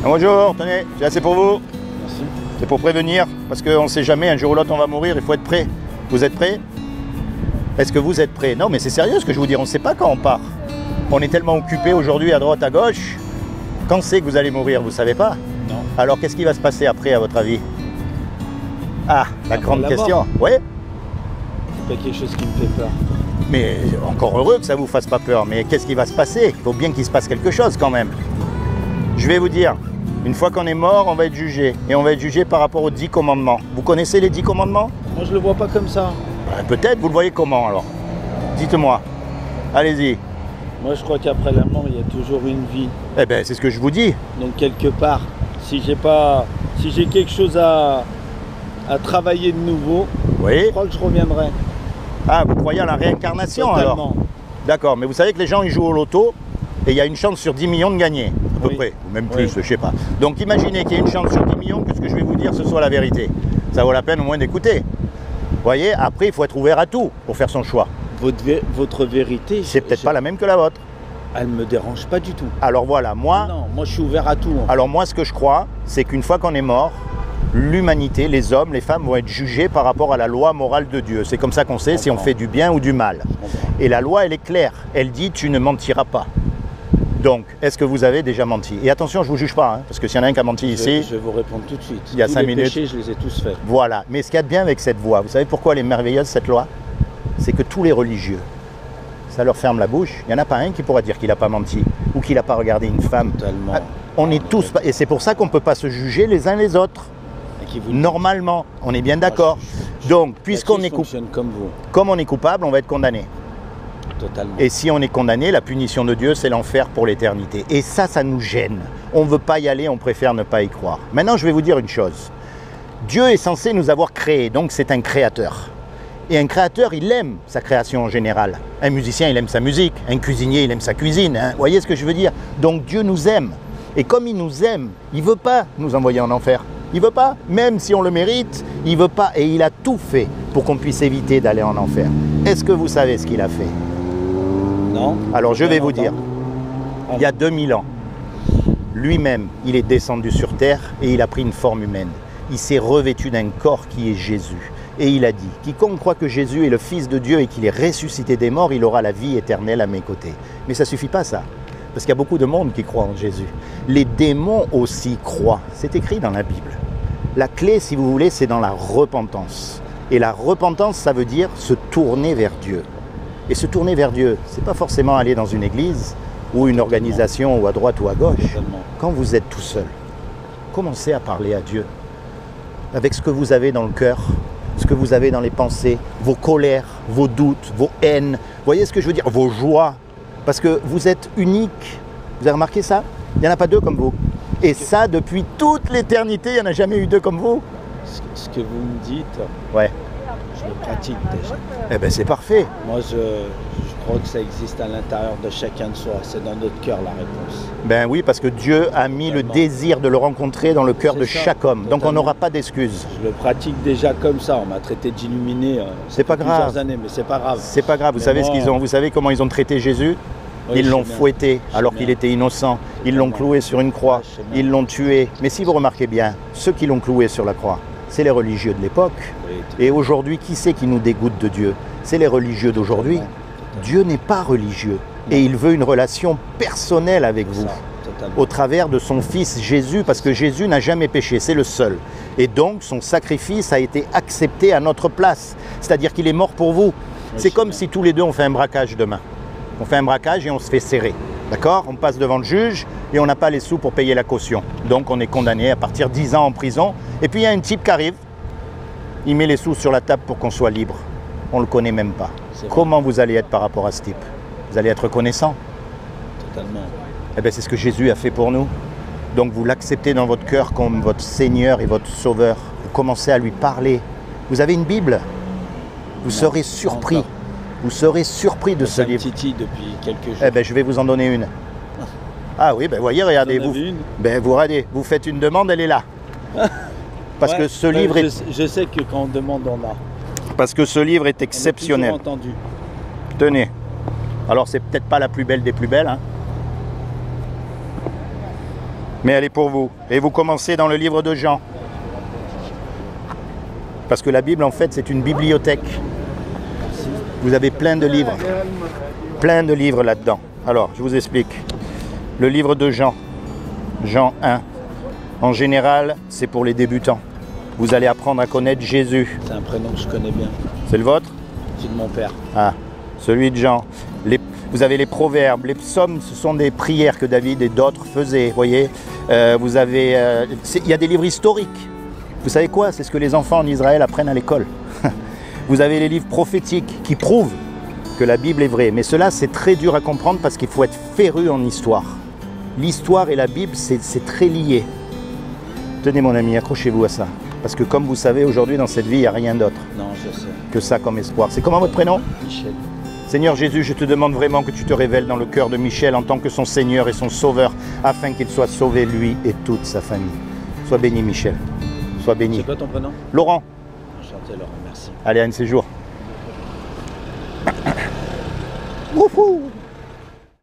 Bonjour, tenez, c'est assez pour vous. Merci. C'est pour prévenir, parce qu'on ne sait jamais, un jour ou l'autre on va mourir, il faut être prêt. Vous êtes prêts? Est-ce que vous êtes prêts? Non mais c'est sérieux ce que je vous dis, on ne sait pas quand on part. On est tellement occupé aujourd'hui à droite, à gauche. Quand c'est que vous allez mourir, vous ne savez pas? Non. Alors qu'est-ce qui va se passer après à votre avis? Ah, la grande question. Oui. C'est pas quelque chose qui me fait peur. Mais encore heureux que ça ne vous fasse pas peur. Mais qu'est-ce qui va se passer? Il faut bien qu'il se passe quelque chose quand même. Je vais vous dire, une fois qu'on est mort, on va être jugé. Et on va être jugé par rapport aux 10 commandements. Vous connaissez les 10 commandements? Moi je le vois pas comme ça. Peut-être, vous le voyez comment alors? Dites-moi. Allez-y. Moi je crois qu'après la mort il y a toujours une vie. Eh bien, c'est ce que je vous dis. Donc quelque part, si j'ai quelque chose à travailler de nouveau, Oui. je crois que je reviendrai. Ah, vous croyez à la réincarnation alors? Totalement. D'accord, mais vous savez que les gens ils jouent au loto et il y a une chance sur 10 millions de gagner, à peu Oui. près, ou même plus, Oui. je sais pas. Donc imaginez qu'il y ait une chance sur 10 millions que ce que je vais vous dire ce soit la vérité. Ça vaut la peine au moins d'écouter. Vous voyez, après il faut être ouvert à tout pour faire son choix. Votre vérité, C'est peut-être pas la même que la vôtre. elle me dérange pas du tout. Alors voilà, moi, Non, moi je suis ouvert à tout. alors moi ce que je crois, c'est qu'une fois qu'on est mort, l'humanité, les hommes, les femmes vont être jugés par rapport à la loi morale de Dieu. C'est comme ça qu'on sait si on fait du bien ou du mal. Et la loi, elle est claire. Elle dit tu ne mentiras pas. Donc, est-ce que vous avez déjà menti? Et attention, je ne vous juge pas, hein, parce que s'il y en a un qui a menti ici, Je vais vous répondre tout de suite. Il y a Tous 5 les minutes. péchés, je les ai tous faits. voilà. Mais ce qu'il y a de bien avec cette loi, vous savez pourquoi elle est merveilleuse, cette loi? C'est que tous les religieux, ça leur ferme la bouche. Il n'y en a pas un qui pourra dire qu'il n'a pas menti ou qu'il n'a pas regardé une femme. Totalement. On est tous, et c'est pour ça qu'on ne peut pas se juger les uns les autres. Et qui vous Normalement, on est bien d'accord. Donc, puisqu'on est fonctionne comme vous. comme on est coupable, on va être condamné. Totalement. Et si on est condamné, la punition de Dieu, c'est l'enfer pour l'éternité. Et ça nous gêne. On ne veut pas y aller, on préfère ne pas y croire. Maintenant, je vais vous dire une chose. Dieu est censé nous avoir créés, donc c'est un créateur. Et un créateur, il aime sa création en général. Un musicien, il aime sa musique. Un cuisinier, il aime sa cuisine. Hein. Vous voyez ce que je veux dire? Donc Dieu nous aime. Et comme il nous aime, il ne veut pas nous envoyer en enfer. Il ne veut pas, même si on le mérite, il ne veut pas. Et il a tout fait pour qu'on puisse éviter d'aller en enfer. Est-ce que vous savez ce qu'il a fait? Non. Alors je vais Bien vous dire, entendu. il y a 2000 ans, lui-même, il est descendu sur terre et il a pris une forme humaine. Il s'est revêtu d'un corps qui est Jésus. Et il a dit, quiconque croit que Jésus est le Fils de Dieu et qu'il est ressuscité des morts, il aura la vie éternelle à mes côtés. Mais ça ne suffit pas ça, parce qu'il y a beaucoup de monde qui croit en Jésus. Les démons aussi croient, c'est écrit dans la Bible. La clé, si vous voulez, c'est dans la repentance. Et la repentance, ça veut dire se tourner vers Dieu. Et se tourner vers Dieu, ce n'est pas forcément aller dans une église ou une organisation ou à droite ou à gauche. Totalement. Quand vous êtes tout seul, commencez à parler à Dieu avec ce que vous avez dans le cœur, ce que vous avez dans les pensées, vos colères, vos doutes, vos haines. Vous voyez ce que je veux dire? Vos joies. Parce que vous êtes unique. Vous avez remarqué ça? Il n'y en a pas deux comme vous. Et ça, depuis toute l'éternité, il n'y en a jamais eu deux comme vous. Ce que vous me dites, Ouais. je le pratique déjà. Eh bien, c'est parfait. Moi, je crois que ça existe à l'intérieur de chacun de soi. C'est dans notre cœur la réponse. Ben oui, parce que Dieu a mis le désir de le rencontrer dans le cœur de C'est ça, chaque homme. Donc on totalement. n'aura pas d'excuses. Je le pratique déjà comme ça. On m'a traité d'illuminé. C'est pas grave. Plusieurs années, mais c'est pas grave. C'est pas grave. Vous Mais savez moi- ce qu'ils ont. Vous savez comment ils ont traité Jésus? Oui, Ils je l'ont sais bien. fouetté Je sais alors bien. qu'il était innocent. Ils l'ont cloué sur une croix. Ouais, je sais bien. Ils l'ont tué. Mais si vous remarquez bien, ceux qui l'ont cloué sur la croix, c'est les religieux de l'époque. Oui, Et aujourd'hui, qui c'est qui nous dégoûte de Dieu? C'est les religieux d'aujourd'hui. totalement. Dieu n'est pas religieux. Et il veut une relation personnelle avec vous. Ça, totalement. Au travers de son fils Jésus, parce que Jésus n'a jamais péché, c'est le seul. Et donc son sacrifice a été accepté à notre place. C'est-à-dire qu'il est mort pour vous. C'est je comme sais si tous les deux on fait un braquage demain. On fait un braquage et on se fait serrer. D'accord? On passe devant le juge et on n'a pas les sous pour payer la caution. Donc on est condamné à partir 10 ans en prison. Et puis il y a un type qui arrive, il met les sous sur la table pour qu'on soit libre. On ne le connaît même pas. C'est vrai. Comment vous allez être par rapport à ce type? Vous allez être reconnaissant? Totalement. Eh bien, c'est ce que Jésus a fait pour nous. Donc vous l'acceptez dans votre cœur comme votre Seigneur et votre Sauveur. Vous commencez à lui parler. Vous avez une Bible? Vous serez surpris. encore. Vous serez surpris de ce Ça me livre. titille depuis quelques jours. Eh bien, je vais vous en donner une. Ah oui, ben voyez, regardez, Vous en vous, avez une ben, vous regardez, vous faites une demande, elle est là. Parce Ouais, que ce ouais, livre je sais que quand on demande, on a. parce que ce livre est On a exceptionnel. toujours entendu. Tenez. Alors, c'est peut-être pas la plus belle des plus belles, hein. Mais elle est pour vous. Et vous commencez dans le livre de Jean. Parce que la Bible, en fait, c'est une bibliothèque. Vous avez plein de livres. Plein de livres là-dedans. Alors, je vous explique. Le livre de Jean. Jean 1. En général, c'est pour les débutants. Vous allez apprendre à connaître Jésus. C'est un prénom que je connais bien. C'est le vôtre? C'est de mon père. Ah, celui de Jean. Vous avez les proverbes, les psaumes, ce sont des prières que David et d'autres faisaient, vous voyez. Vous avez, il y a des livres historiques. Vous savez quoi? C'est ce que les enfants en Israël apprennent à l'école. Vous avez les livres prophétiques qui prouvent que la Bible est vraie. Mais cela, c'est très dur à comprendre parce qu'il faut être féru en histoire. L'histoire et la Bible, c'est très lié. Tenez mon ami, accrochez-vous à ça. Parce que comme vous savez, aujourd'hui dans cette vie, il n'y a rien d'autre Non, je sais. que ça comme espoir. C'est comment votre prénom? Michel. Seigneur Jésus, je te demande vraiment que tu te révèles dans le cœur de Michel en tant que son Seigneur et son Sauveur, afin qu'il soit sauvé, lui et toute sa famille. Sois béni, Michel. Sois béni. C'est quoi ton prénom? Laurent. Enchanté, Laurent, merci. Allez, à un séjour. Wouhou.